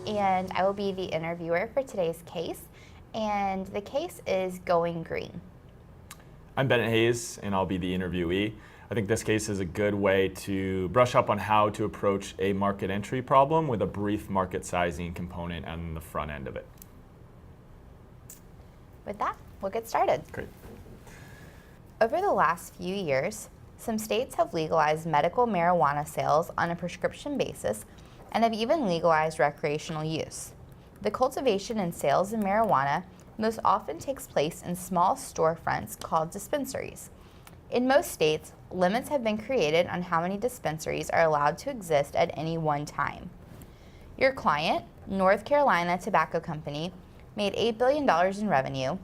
and I will be the interviewer for today's case. And the case is Going Green. I'm Bennet Hayes, and I'll be the interviewee. I think this case is a good way to brush up on how to approach a market entry problem with a brief market sizing component on the front end of it. With that, we'll get started. Great. Over the last few years, some states have legalized medical marijuana sales on a prescription basis and have even legalized recreational use. The cultivation and sales of marijuana most often takes place in small storefronts called dispensaries. In most states, limits have been created on how many dispensaries are allowed to exist at any one time. Your client, North Carolina Tobacco Company, made $8 billion in revenue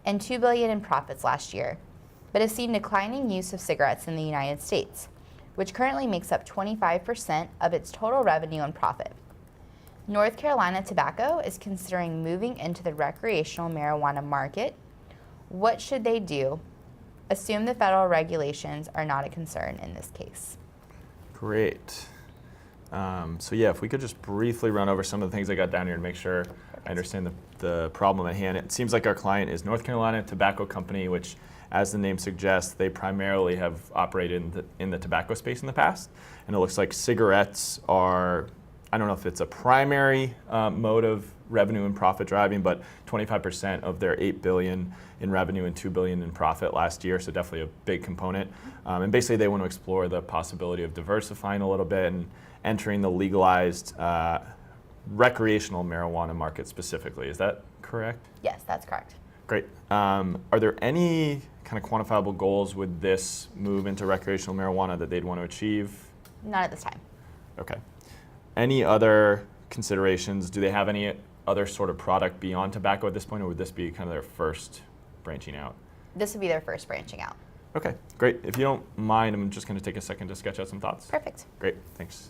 and $2 billion in profits last year, but has seen declining use of cigarettes in the United States, which currently makes up 25% of its total revenue and profit. North Carolina Tobacco is considering moving into the recreational marijuana market. What should they do? Assume the federal regulations are not a concern in this case. Great. If we could just briefly run over some of the things I got down here to make sure I understand the problem at hand. It seems like our client is North Carolina Tobacco Company, which, as the name suggests, they primarily have operated in the tobacco space in the past. And it looks like cigarettes are, I don't know if it's a primary mode of revenue and profit driving, but 25% of their $8 billion in revenue and $2 billion in profit last year, so definitely a big component. And basically they want to explore the possibility of diversifying a little bit and entering the legalized recreational marijuana market specifically. Is that correct? Yes, that's correct. Great. Are there any kind of quantifiable goals with this move into recreational marijuana that they'd want to achieve? Not at this time. Okay. Any other considerations? Do they have any other sort of product beyond tobacco at this point, or would this be kind of their first branching out? This would be their first branching out. Okay, great. If you don't mind, I'm just going to take a second to sketch out some thoughts. Perfect. Great, thanks.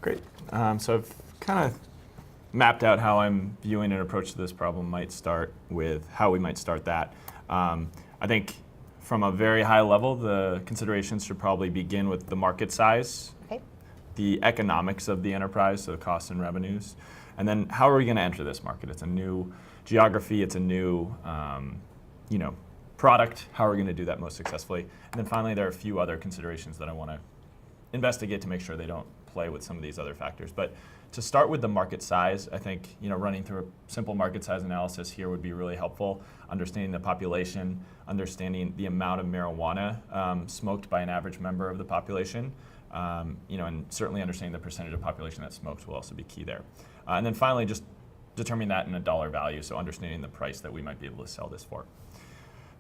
Great. So I've kind of mapped out how I'm viewing an approach to this problem might start with how we might start that. I think from a very high level, the considerations should probably begin with the market size, okay, the economics of the enterprise, so costs and revenues, and then how are we going to enter this market? It's a new geography, it's a new product. How are we going to do that most successfully? And then finally, there are a few other considerations that I want to investigate to make sure they don't play with some of these other factors. But to start with the market size, I think running through a simple market size analysis here would be really helpful. Understanding the population, understanding the amount of marijuana smoked by an average member of the population, and certainly understanding the percentage of population that smokes will also be key there. And then finally, just determining that in a dollar value, so understanding the price that we might be able to sell this for.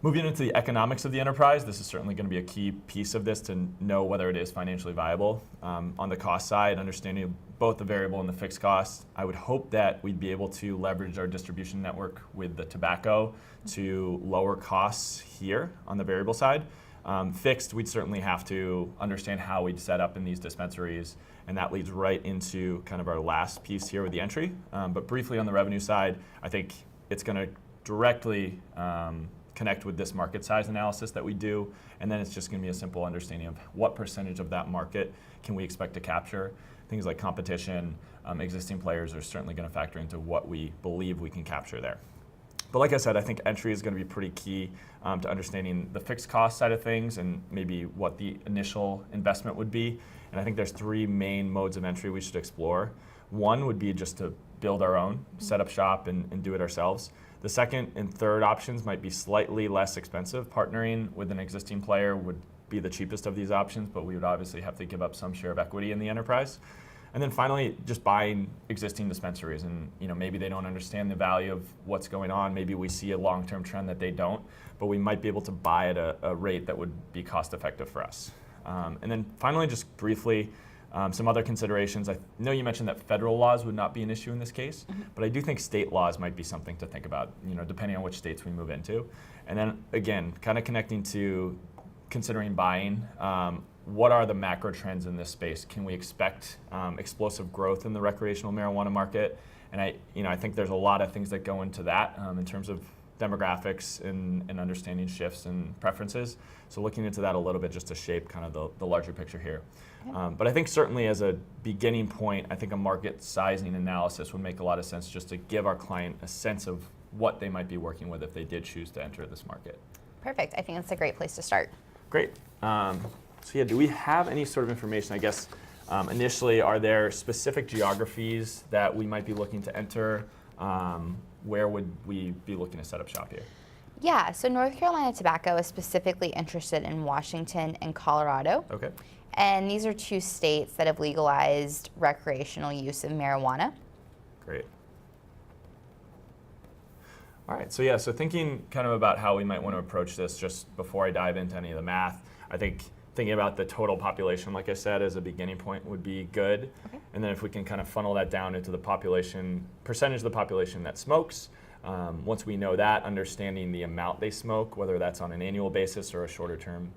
Moving into the economics of the enterprise, this is certainly going to be a key piece of this to know whether it is financially viable. On the cost side, understanding both the variable and the fixed costs, I would hope that we'd be able to leverage our distribution network with the tobacco to lower costs here on the variable side. Fixed, we'd certainly have to understand how we'd set up in these dispensaries, and that leads right into kind of our last piece here with the entry. But briefly on the revenue side, I think it's going to directly connect with this market size analysis that we do, and then it's just going to be a simple understanding of what percentage of that market can we expect to capture. Things like competition, existing players are certainly going to factor into what we believe we can capture there. But like I said, I think entry is going to be pretty key to understanding the fixed cost side of things and maybe what the initial investment would be. And I think there's three main modes of entry we should explore. One would be just to build our own, set up shop and do it ourselves. The second and third options might be slightly less expensive. Partnering with an existing player would be the cheapest of these options, but we would obviously have to give up some share of equity in the enterprise. And then finally, just buying existing dispensaries, and maybe they don't understand the value of what's going on. Maybe we see a long-term trend that they don't, but we might be able to buy at a rate that would be cost-effective for us. And then finally, just briefly, some other considerations. I know you mentioned that federal laws would not be an issue in this case, but I do think state laws might be something to think about, depending on which states we move into. And then again, kind of connecting to considering buying, what are the macro trends in this space? Can we expect explosive growth in the recreational marijuana market? And I think there's a lot of things that go into that in terms of demographics and understanding shifts and preferences. So looking into that a little bit just to shape kind of the larger picture here. But I think certainly as a beginning point, I think a market sizing analysis would make a lot of sense just to give our client a sense of what they might be working with if they did choose to enter this market. Perfect. I think that's a great place to start. Great. So yeah, do we have any sort of information, I guess, initially, are there specific geographies that we might be looking to enter? Where would we be looking to set up shop here? Yeah, so North Carolina Tobacco is specifically interested in Washington and Colorado. Okay. And these are two states that have legalized recreational use of marijuana. Great. All right, so thinking kind of about how we might want to approach this just before I dive into any of the math, I think thinking about the total population, like I said, as a beginning point would be good. Okay. And then if we can kind of funnel that down into the percentage of the population that smokes, once we know that, understanding the amount they smoke, whether that's on an annual basis or a shorter term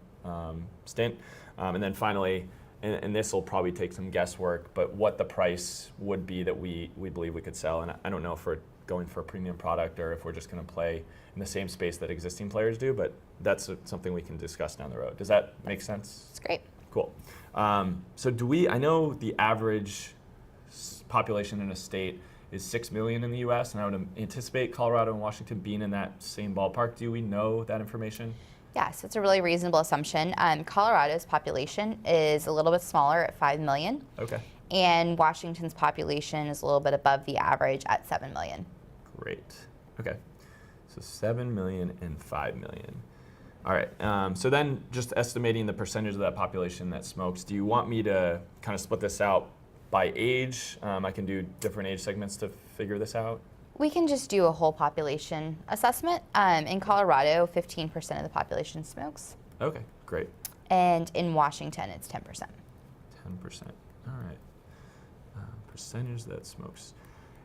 stint. And then finally, and this will probably take some guesswork, but what the price would be that we believe we could sell. And I don't know if we're going for a premium product or if we're just going to play in the same space that existing players do, but that's something we can discuss down the road. Does that make sense? It's great. Cool. So I know the average population in a state is 6 million in the US, and I would anticipate Colorado and Washington being in that same ballpark. Do we know that information? Yes, it's a really reasonable assumption. Colorado's population is a little bit smaller at 5 million. Okay. And Washington's population is a little bit above the average at 7 million. Great. Okay. So 7 million and 5 million. All right. So then just estimating the percentage of that population that smokes, do you want me to kind of split this out by age? I can do different age segments to figure this out. We can just do a whole population assessment. In Colorado, 15% of the population smokes. Okay, great. And in Washington, it's 10%. 10%. All right. Percentage that smokes.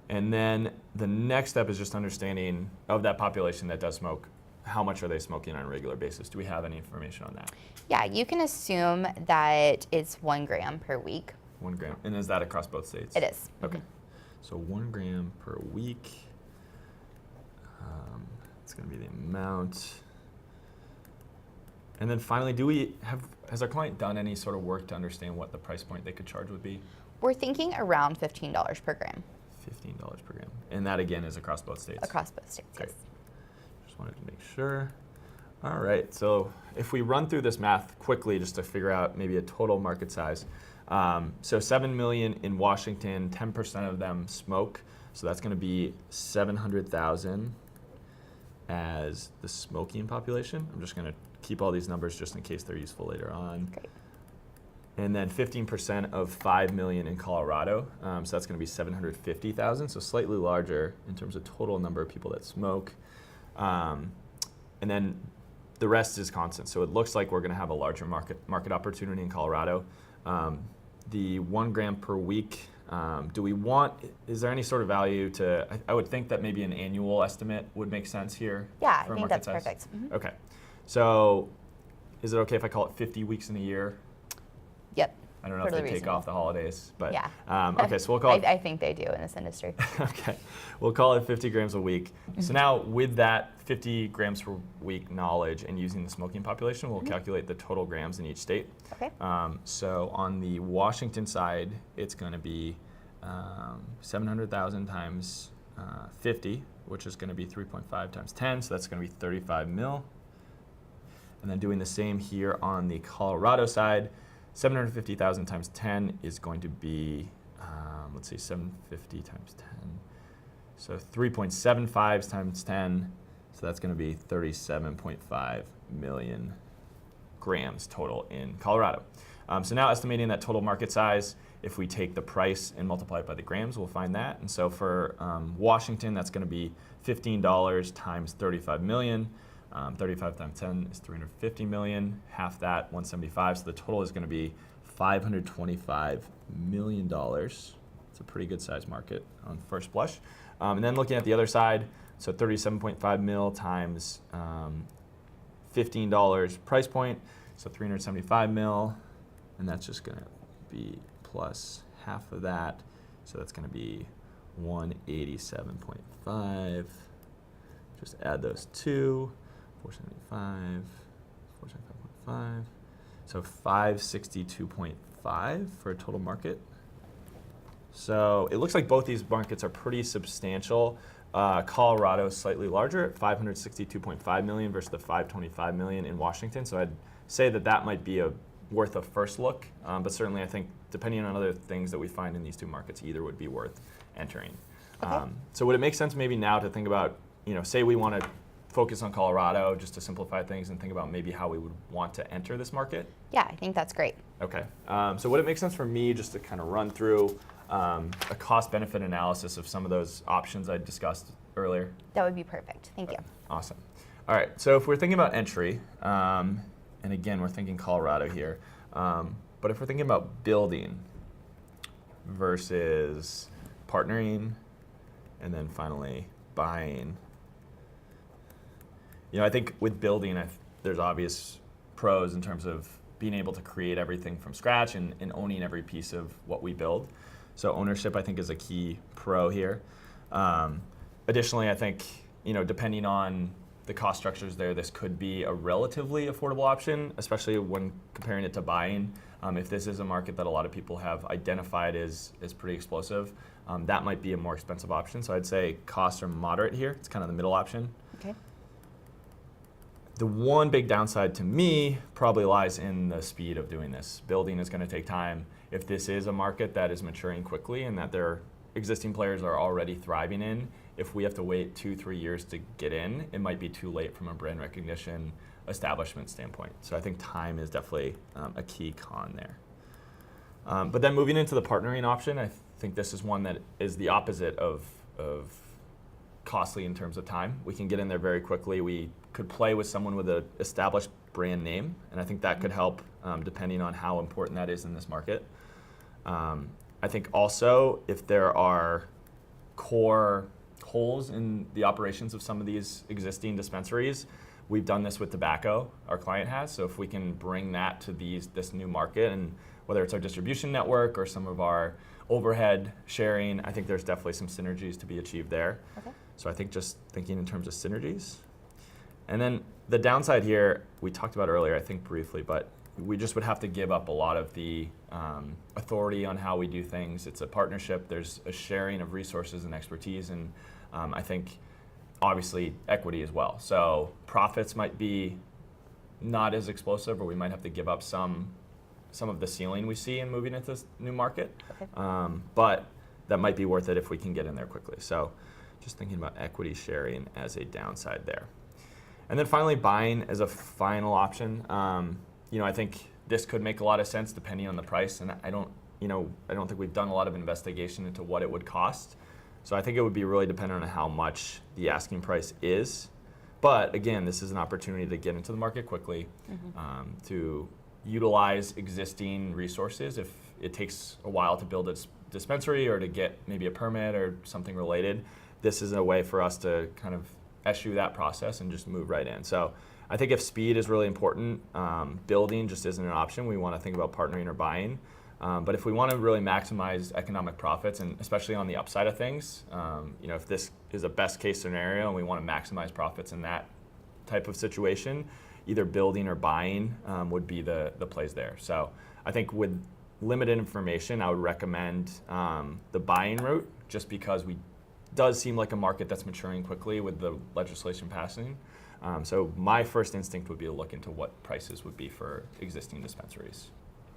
And then the next step is just understanding of that population that does smoke, how much are they smoking on a regular basis? Do we have any information on that? Yeah, you can assume that it's 1 gram per week. 1 gram. And is that across both states? It is. Okay. So 1 gram per week. It's going to be the amount. And then finally, has our client done any sort of work to understand what the price point they could charge would be? We're thinking around $15 per gram. $15 per gram. And that again is across both states? Across both states, Great. yes. Just wanted to make sure. All right, so if we run through this math quickly just to figure out maybe a total market size. So 7 million in Washington, 10% of them smoke. So that's going to be 700,000 as the smoking population. I'm just going to keep all these numbers just in case they're useful later on. Great. And then 15% of 5 million in Colorado. So that's going to be 750,000, so slightly larger in terms of total number of people that smoke. And then the rest is constant. So it looks like we're going to have a larger market opportunity in Colorado. The 1 gram per week, is there any sort of value to, I would think that maybe an annual estimate would make sense here. Yeah, I for think market that's size? perfect. Mm-hmm. Okay. So is it okay if I call it 50 weeks in a year? Yep. I don't know Totally if they take reasonable. off the holidays, but Yeah. Okay, so we'll call it. I think they do in this industry. Okay, we'll call it 50 grams a week. So now with that 50 grams per week knowledge and using the smoking population, we'll calculate the total grams in each state. Okay. So on the Washington side, it's going to be 700,000 times 50, which is going to be 3.5 times 10, so that's going to be 35 mil. And then doing the same here on the Colorado side, 750,000 times 10 is going to be, let's see, 750 times 10. So 3.75 times 10, so that's going to be 37.5 million grams total in Colorado. So now estimating that total market size, if we take the price and multiply it by the grams, we'll find that. And so for Washington, that's going to be $15 times 35 million. 35 times 10 is 350 million, half that, 175. So the total is going to be $525 million. It's a pretty good size market on first blush. And then looking at the other side, so 37.5 mil times $15 price point So 375 mil, and that's just going to be plus half of that. So that's going to be 187.5. Just add those two, 475, 475.5. So 562.5 for a total market. So it looks like both these markets are pretty substantial. Colorado is slightly larger at 562.5 million versus the 525 million in Washington. So I'd say that might be worth a first look. But certainly I think depending on other things that we find in these two markets, either would be worth entering. Okay. So would it make sense maybe now to think about, say we want to focus on Colorado just to simplify things and think about maybe how we would want to enter this market? Yeah, I think that's great. Okay. So would it make sense for me just to kind of run through a cost-benefit analysis of some of those options I discussed earlier? That would be perfect. Thank you. Awesome. All right. So if we're thinking about entry, and again, we're thinking Colorado here, but if we're thinking about building versus partnering, and then finally buying, I think with building, there's obvious pros in terms of being able to create everything from scratch and owning every piece of what we build. So ownership, I think, is a key pro here. Additionally, I think, depending on the cost structures there, this could be a relatively affordable option, especially when comparing it to buying. If this is a market that a lot of people have identified as pretty explosive, that might be a more expensive option. So I'd say costs are moderate here. It's kind of the middle option. Okay. The one big downside to me probably lies in the speed of doing this. Building is going to take time. If this is a market that is maturing quickly and that their existing players are already thriving in, if we have to wait 2-3 years to get in, it might be too late from a brand recognition establishment standpoint. So I think time is definitely a key con there. But then moving into the partnering option, I think this is one that is the opposite of costly in terms of time. We can get in there very quickly. We could play with someone with an established brand name, and I think that could help depending on how important that is in this market. I think also if there are core holes in the operations of some of these existing dispensaries, we've done this with tobacco, our client has, so if we can bring that to this new market, and whether it's our distribution network or some of our overhead sharing, I think there's definitely some synergies to be achieved there. Okay. So I think just thinking in terms of synergies. And then the downside here, we talked about earlier, I think briefly, but we just would have to give up a lot of the authority on how we do things. It's a partnership. There's a sharing of resources and expertise, and I think obviously equity as well. So profits might be not as explosive, or we might have to give up some of the ceiling we see in moving into this new market. Okay. But that might be worth it if we can get in there quickly. So just thinking about equity sharing as a downside there. And then finally, buying as a final option. I think this could make a lot of sense depending on the price, and I don't think we've done a lot of investigation into what it would cost. So I think it would be really dependent on how much the asking price is. But again, this is an opportunity to get into the market quickly, to utilize existing resources if it takes a while to build a dispensary or to get maybe a permit or something related. This is a way for us to kind of eschew that process and just move right in. So I think if speed is really important, building just isn't an option. We want to think about partnering or buying. But if we want to really maximize economic profits, and especially on the upside of things, if this is a best case scenario and we want to maximize profits in that type of situation, either building or buying would be the plays there. So I think with limited information, I would recommend the buying route, just because does seem like a market that's maturing quickly with the legislation passing. So my first instinct would be to look into what prices would be for existing dispensaries.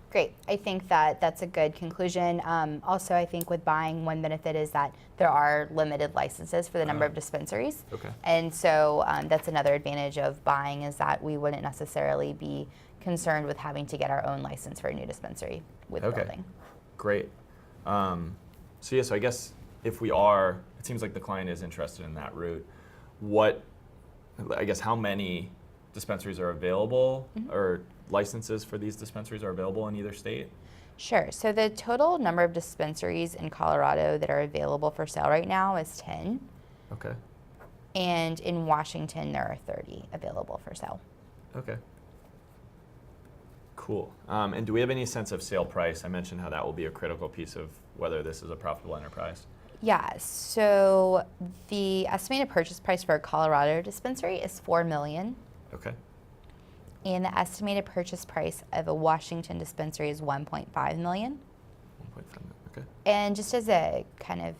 Great. I think that's a good conclusion. Also, I think with buying, one benefit is that there are limited licenses for the number of dispensaries. Okay. And so that's another advantage of buying, is that we wouldn't necessarily be concerned with having to get our own license for a new dispensary with building. Great. So I guess if it seems like the client is interested in that route, how many dispensaries are available, or licenses for these dispensaries are available in either state? Sure. So the total number of dispensaries in Colorado that are available for sale right now is 10. Okay. And in Washington, there are 30 available for sale. Okay. Cool. And do we have any sense of sale price? I mentioned how that will be a critical piece of whether this is a profitable enterprise. Yeah, so the estimated purchase price for a Colorado dispensary is $4 million, Okay. and the estimated purchase price of a Washington dispensary is $1.5 million. 1.5 million. Okay. And just as a kind of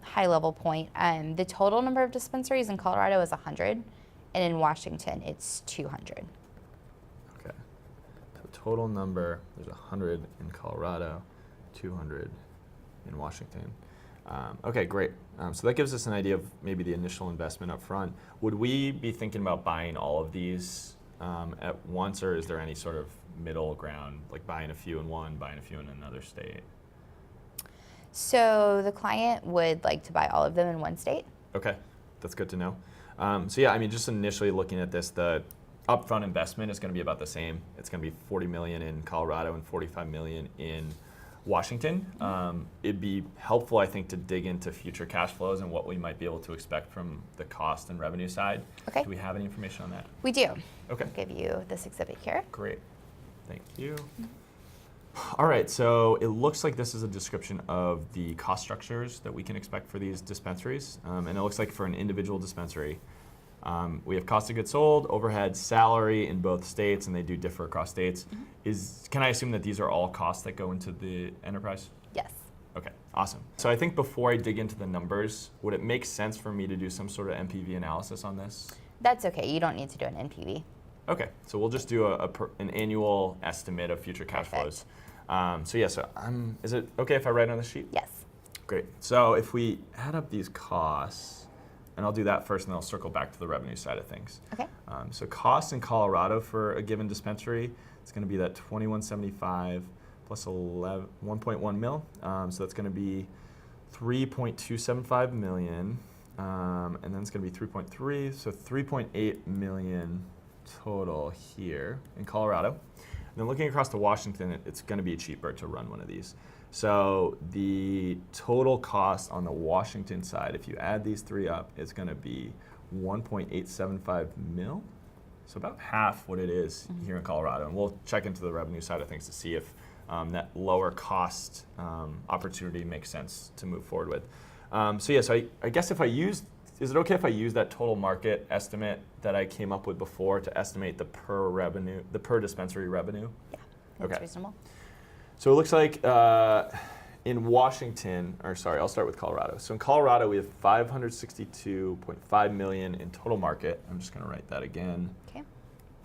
high-level point, the total number of dispensaries in Colorado is 100, and in Washington it's 200. Okay. So total number, there's 100 in Colorado, 200 in Washington. Okay, great. So that gives us an idea of maybe the initial investment up front. Would we be thinking about buying all of these at once, or is there any sort of middle ground, like buying a few in one, buying a few in another state? So the client would like to buy all of them in one state. Okay, that's good to know. So yeah, I mean, just initially looking at this, the upfront investment is going to be about the same. It's going to be $40 million in Colorado and $45 million in Washington. It'd be helpful, I think, to dig into future cash flows and what we might be able to expect from the cost and revenue side. Okay. Do we have any information on that? We do. Okay. I'll give you this exhibit here. Great. Thank you. All right, so it looks like this is a description of the cost structures that we can expect for these dispensaries. And it looks like for an individual dispensary, we have cost of goods sold, overhead, salary in both states, and they do differ across states. Can I assume that these are all costs that go into the enterprise? Yes. Okay, awesome. So I think before I dig into the numbers, would it make sense for me to do some sort of NPV analysis on this? That's okay. You don't need to do an NPV. Okay, so we'll just do an annual estimate of future cash flows. Is it okay if I write on the sheet? Yes. Great. So if we add up these costs, and I'll do that first, and then I'll circle back to the revenue side of things. Okay. So costs in Colorado for a given dispensary, it's going to be that $21.75 plus 1.1 mil. So that's going to be $3.275 million, and then it's going to be 3.3, so $3.8 million total here in Colorado. And then looking across to Washington, it's going to be cheaper to run one of these. So the total cost on the Washington side, if you add these three up, is going to be 1.875 mil. So about half what it is here in Colorado. And we'll check into the revenue side of things to see if that lower cost opportunity makes sense to move forward with. So I guess is it okay if I use that total market estimate that I came up with before to estimate the per dispensary revenue? Yeah, that's Okay. reasonable. So it looks like in Washington, I'll start with Colorado. So in Colorado, we have $562.5 million in total market. I'm just going to write that again. Okay.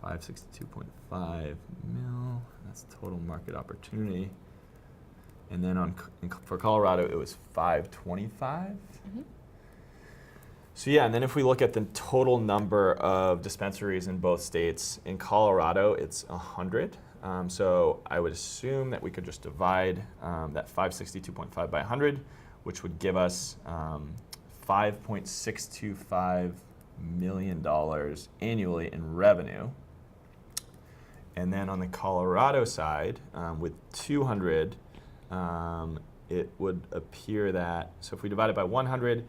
562.5 mil. That's total market opportunity. And then for Colorado, it was 525. So yeah, and then if we look at the total number of dispensaries in both states, in Colorado, it's 100. So I would assume that we could just divide that 562.5 by 100, which would give us $5.625 million annually in revenue. And then on the Colorado side, with 200, it would appear that, so if we divide it by 100,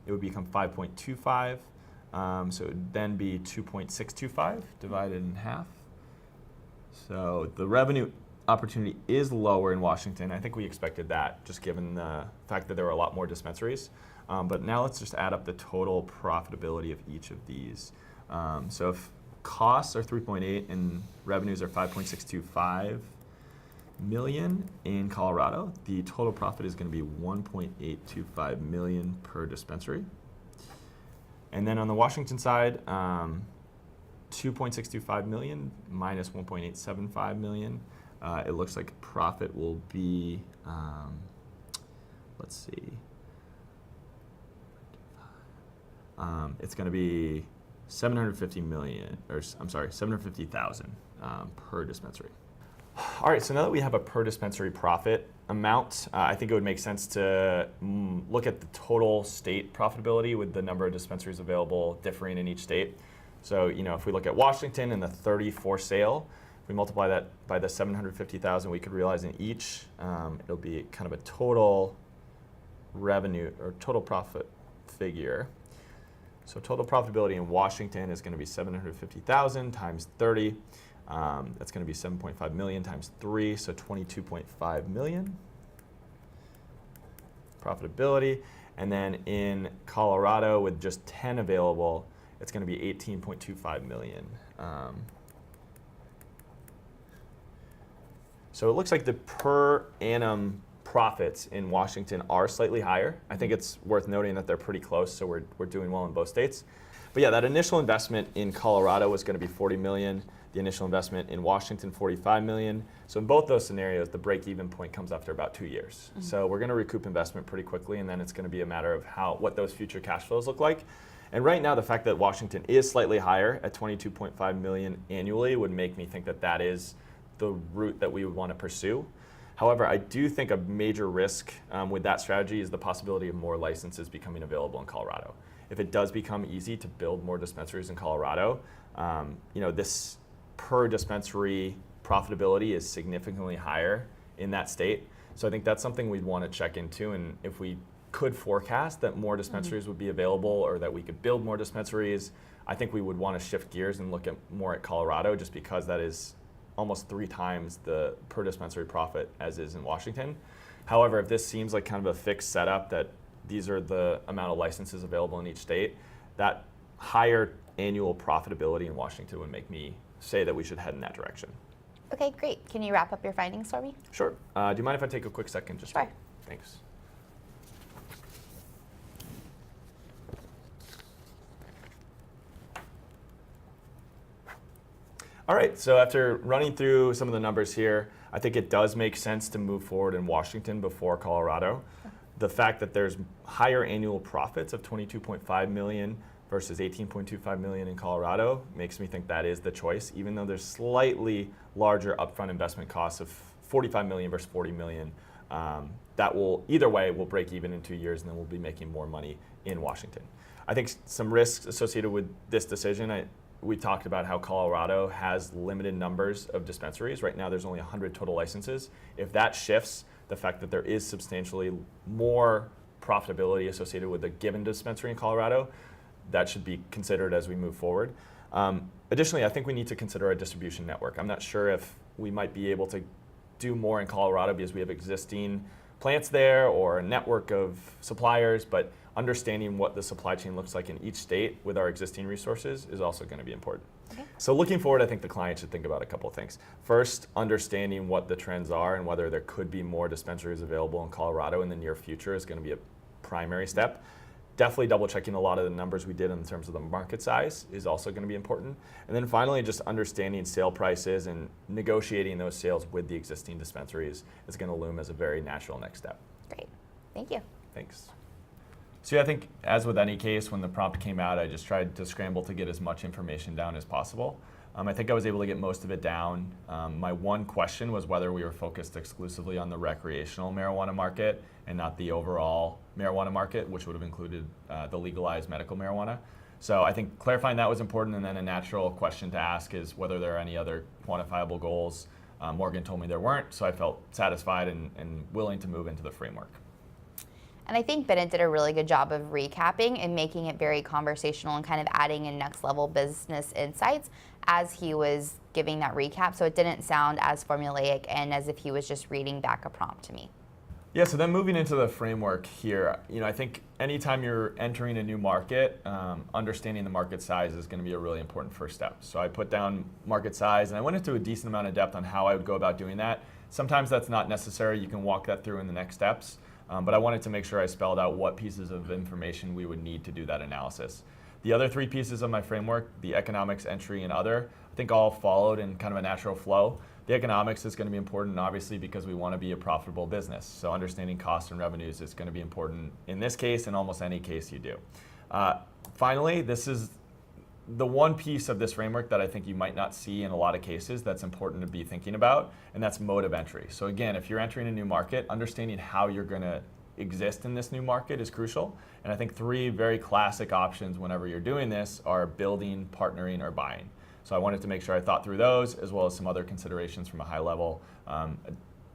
it would become 5.25. So it would then be 2.625 divided in half. So the revenue opportunity is lower in Washington. I think we expected that, just given the fact that there were a lot more dispensaries. But now let's just add up the total profitability of each of these. So if costs are 3.8 and revenues are 5.625 million in Colorado, the total profit is going to be 1.825 million per dispensary. And then on the Washington side, 2.625 million minus 1.875 million. It looks like profit will be, let's see, it's going to be 750,000 per dispensary. All right, so now that we have a per dispensary profit amount, I think it would make sense to look at the total state profitability with the number of dispensaries available differing in each state. So, if we look at Washington and the 30 for sale, if we multiply that by the 750,000 we could realize in each, it'll be kind of a total revenue or total profit figure. So total profitability in Washington is going to be 750,000 times 30. That's going to be 7.5 million times 3, so 22.5 million profitability. And then in Colorado, with just 10 available, it's going to be 18.25 million. So it looks like the per annum profits in Washington are slightly higher. I think it's worth noting that they're pretty close, so we're doing well in both states. But yeah, that initial investment in Colorado was going to be 40 million. The initial investment in Washington, 45 million. So in both those scenarios, the break-even point comes after about 2 years. Mm-hmm. So we're going to recoup investment pretty quickly, and then it's going to be a matter of what those future cash flows look like. And right now, the fact that Washington is slightly higher at 22.5 million annually would make me think that that is the route that we would want to pursue. However, I do think a major risk with that strategy is the possibility of more licenses becoming available in Colorado. If it does become easy to build more dispensaries in Colorado, this per dispensary profitability is significantly higher in that state. So I think that's something we'd want to check into, and if we could forecast that more dispensaries would be available or that we could build more dispensaries, I think we would want to shift gears and look at more at Colorado, just because that is almost 3 times the per dispensary profit as is in Washington. However, if this seems like kind of a fixed setup that these are the amount of licenses available in each state, that higher annual profitability in Washington would make me say that we should head in that direction. Okay, great. Can you wrap up your findings for me? Sure. Do you mind if I take a quick second? Sure. Thanks. All right, so after running through some of the numbers here, I think it does make sense to move forward in Washington before Colorado. The fact that there's higher annual profits of 22.5 million versus 18.25 million in Colorado makes me think that is the choice, even though there's slightly larger upfront investment costs of 45 million versus 40 million. That will, either way, will break even in 2 years, and then we'll be making more money in Washington. I think some risks associated with this decision, we talked about how Colorado has limited numbers of dispensaries. Right now there's only 100 total licenses. If that shifts, the fact that there is substantially more profitability associated with a given dispensary in Colorado, that should be considered as we move forward. Additionally, I think we need to consider a distribution network. I'm not sure if we might be able to do more in Colorado because we have existing plants there or a network of suppliers, but understanding what the supply chain looks like in each state with our existing resources is also going to be important. Okay. So looking forward, I think the client should think about a couple of things. First, understanding what the trends are and whether there could be more dispensaries available in Colorado in the near future is going to be a primary step. Definitely double checking a lot of the numbers we did in terms of the market size is also going to be important. And then finally, just understanding sale prices and negotiating those sales with the existing dispensaries is going to loom as a very natural next step. Great. Thank you. Thanks. So yeah, I think as with any case, when the prompt came out, I just tried to scramble to get as much information down as possible. I think I was able to get most of it down. My one question was whether we were focused exclusively on the recreational marijuana market and not the overall marijuana market, which would have included the legalized medical marijuana. So I think clarifying that was important, and then a natural question to ask is whether there are any other quantifiable goals. Morgan told me there weren't, so I felt satisfied and willing to move into the framework. And I think Bennet did a really good job of recapping and making it very conversational and kind of adding in next level business insights as he was giving that recap. So it didn't sound as formulaic and as if he was just reading back a prompt to me. Yeah, so then moving into the framework here, I think anytime you're entering a new market, understanding the market size is going to be a really important first step. So I put down market size, and I went into a decent amount of depth on how I would go about doing that. Sometimes that's not necessary. You can walk that through in the next steps. But I wanted to make sure I spelled out what pieces of information we would need to do that analysis. The other 3 pieces of my framework, the economics, entry, and other, I think all followed in kind of a natural flow. The economics is going to be important, obviously, because we want to be a profitable business. So understanding costs and revenues is going to be important in this case and almost any case you do. Finally, this is the one piece of this framework that I think you might not see in a lot of cases that's important to be thinking about, and that's mode of entry. So again, if you're entering a new market, understanding how you're going to exist in this new market is crucial. And I think 3 very classic options whenever you're doing this are building, partnering, or buying. So I wanted to make sure I thought through those, as well as some other considerations from a high level.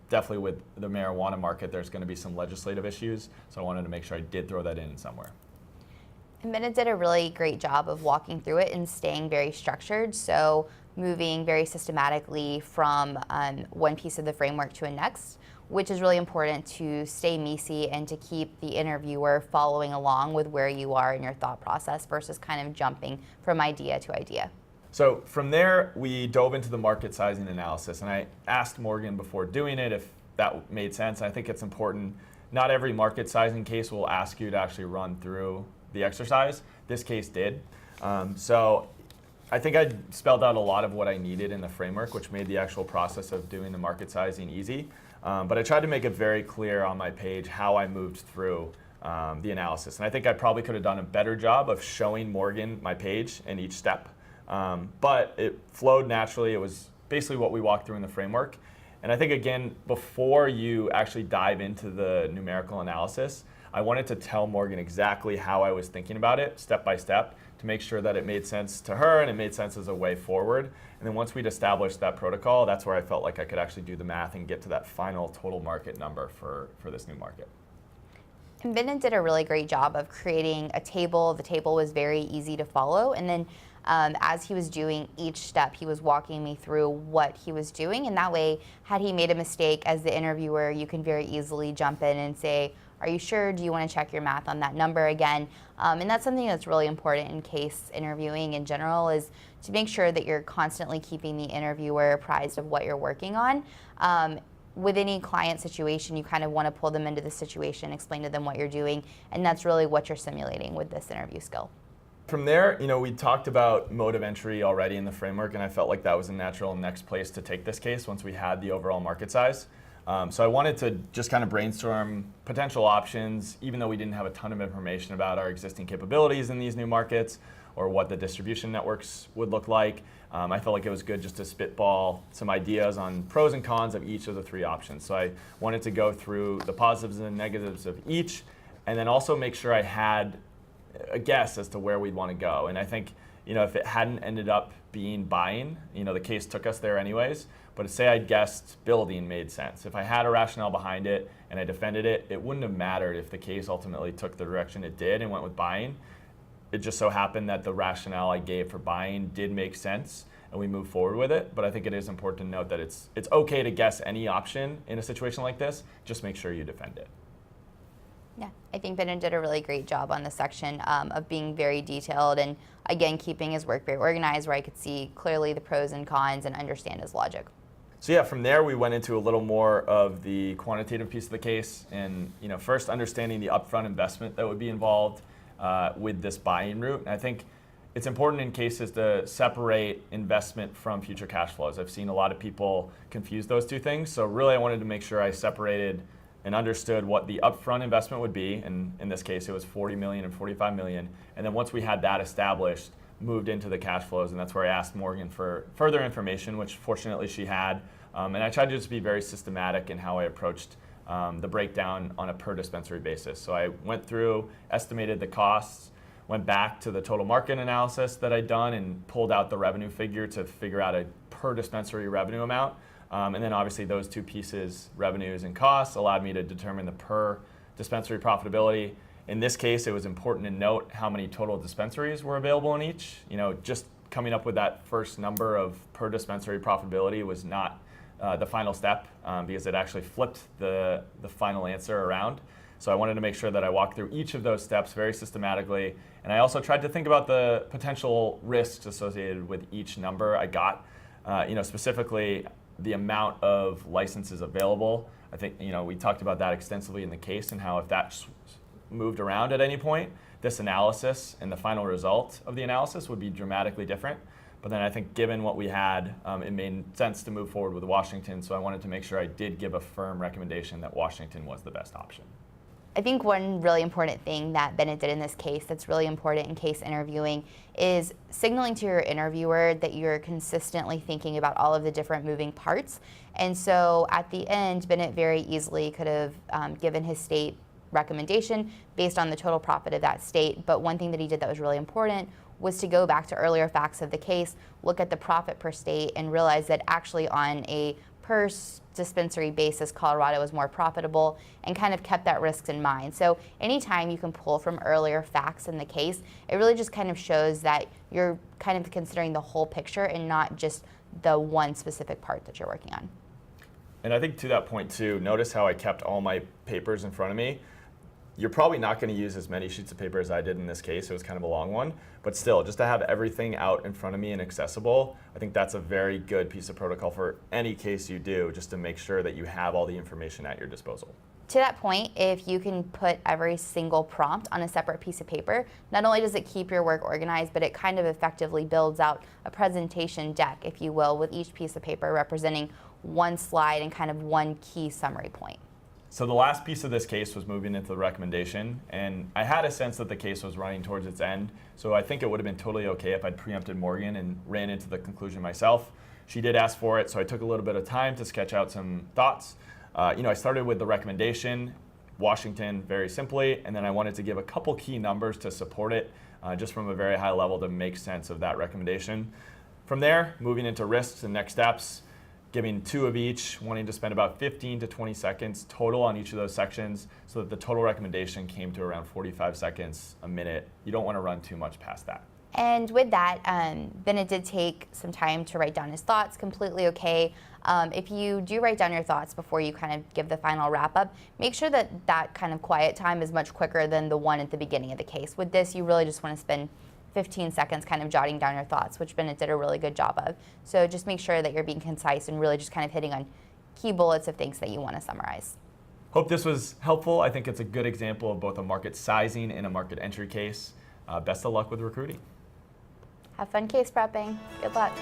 Definitely with the marijuana market, there's going to be some legislative issues, so I wanted to make sure I did throw that in somewhere. And Bennet did a really great job of walking through it and staying very structured. So moving very systematically from one piece of the framework to a next, which is really important to stay MECE and to keep the interviewer following along with where you are in your thought process versus kind of jumping from idea to idea. So from there, we dove into the market sizing analysis, and I asked Morgan before doing it if that made sense. I think it's important. Not every market sizing case will ask you to actually run through the exercise. This case did. So I think I spelled out a lot of what I needed in the framework, which made the actual process of doing the market sizing easy. But I tried to make it very clear on my page how I moved through the analysis. And I think I probably could have done a better job of showing Morgan my page and each step. But it flowed naturally. It was basically what we walked through in the framework. And I think, again, before you actually dive into the numerical analysis, I wanted to tell Morgan exactly how I was thinking about it, step by step, to make sure that it made sense to her and it made sense as a way forward. And then once we'd established that protocol, that's where I felt like I could actually do the math and get to that final total market number for this new market. And Bennet did a really great job of creating a table. The table was very easy to follow. And then as he was doing each step, he was walking me through what he was doing. And that way, had he made a mistake as the interviewer, you can very easily jump in and say, are you sure? Do you want to check your math on that number again? And that's something that's really important in case interviewing in general, is to make sure that you're constantly keeping the interviewer apprised of what you're working on. With any client situation, you kind of want to pull them into the situation, explain to them what you're doing, and that's really what you're simulating with this interview skill. From there, we talked about mode of entry already in the framework, and I felt like that was a natural next place to take this case once we had the overall market size. So I wanted to just kind of brainstorm potential options, even though we didn't have a ton of information about our existing capabilities in these new markets or what the distribution networks would look like. I felt like it was good just to spitball some ideas on pros and cons of each of the three options. So I wanted to go through the positives and negatives of each, and then also make sure I had a guess as to where we'd want to go. And I think, if it hadn't ended up being buying, the case took us there anyways. But say I'd guessed building made sense. If I had a rationale behind it and I defended it, it wouldn't have mattered if the case ultimately took the direction it did and went with buying. It just so happened that the rationale I gave for buying did make sense and we moved forward with it. But I think it is important to note that it's okay to guess any option in a situation like this. Just make sure you defend it. Yeah, I think Bennet did a really great job on this section of being very detailed and, again, keeping his work very organized where I could see clearly the pros and cons and understand his logic. So yeah, from there we went into a little more of the quantitative piece of the case, and first understanding the upfront investment that would be involved with this buying route. And I think it's important in cases to separate investment from future cash flows. I've seen a lot of people confuse those two things, so really I wanted to make sure I separated and understood what the upfront investment would be, and in this case it was $40 million and $45 million, and then once we had that established, moved into the cash flows, and that's where I asked Morgan for further information, which fortunately she had, and I tried to just be very systematic in how I approached the breakdown on a per dispensary basis. So I went through, estimated the costs, went back to the total market analysis that I'd done and pulled out the revenue figure to figure out a per dispensary revenue amount. And then obviously those two pieces, revenues and costs, allowed me to determine the per dispensary profitability. In this case, it was important to note how many total dispensaries were available in each. Just coming up with that first number of per dispensary profitability was not the final step because it actually flipped the final answer around. So I wanted to make sure that I walked through each of those steps very systematically. And I also tried to think about the potential risks associated with each number I got. Specifically, the amount of licenses available. I think we talked about that extensively in the case and how if that moved around at any point, this analysis and the final result of the analysis would be dramatically different. But then I think given what we had, it made sense to move forward with Washington, so I wanted to make sure I did give a firm recommendation that Washington was the best option. I think one really important thing that Bennet did in this case that's really important in case interviewing is signaling to your interviewer that you're consistently thinking about all of the different moving parts. And so at the end, Bennet very easily could have given his state recommendation based on the total profit of that state. But one thing that he did that was really important was to go back to earlier facts of the case, look at the profit per state, and realize that actually on a per dispensary basis, Colorado was more profitable, and kind of kept that risk in mind. So anytime you can pull from earlier facts in the case, it really just kind of shows that you're kind of considering the whole picture and not just the one specific part that you're working on. And I think to that point too, notice how I kept all my papers in front of me. You're probably not going to use as many sheets of paper as I did in this case. It was kind of a long one. But still, just to have everything out in front of me and accessible, I think that's a very good piece of protocol for any case you do, just to make sure that you have all the information at your disposal. To that point, if you can put every single prompt on a separate piece of paper, not only does it keep your work organized, but it kind of effectively builds out a presentation deck, if you will, with each piece of paper representing one slide and kind of one key summary point. So the last piece of this case was moving into the recommendation, and I had a sense that the case was running towards its end, so I think it would have been totally okay if I'd preempted Morgan and ran into the conclusion myself. She did ask for it, so I took a little bit of time to sketch out some thoughts. I started with the recommendation, Washington, very simply, and then I wanted to give a couple key numbers to support it, just from a very high level to make sense of that recommendation. From there, moving into risks and next steps, giving 2 of each, wanting to spend about 15 to 20 seconds total on each of those sections so that the total recommendation came to around 45 seconds a minute. You don't want to run too much past that. And with that, Bennet did take some time to write down his thoughts, completely okay. If you do write down your thoughts before you kind of give the final wrap up, make sure that that kind of quiet time is much quicker than the one at the beginning of the case. With this, you really just want to spend 15 seconds kind of jotting down your thoughts, which Bennet did a really good job of. So just make sure that you're being concise and really just kind of hitting on key bullets of things that you want to summarize. Hope this was helpful. I think it's a good example of both a market sizing and a market entry case. Best of luck with recruiting. Have fun case prepping. Good luck.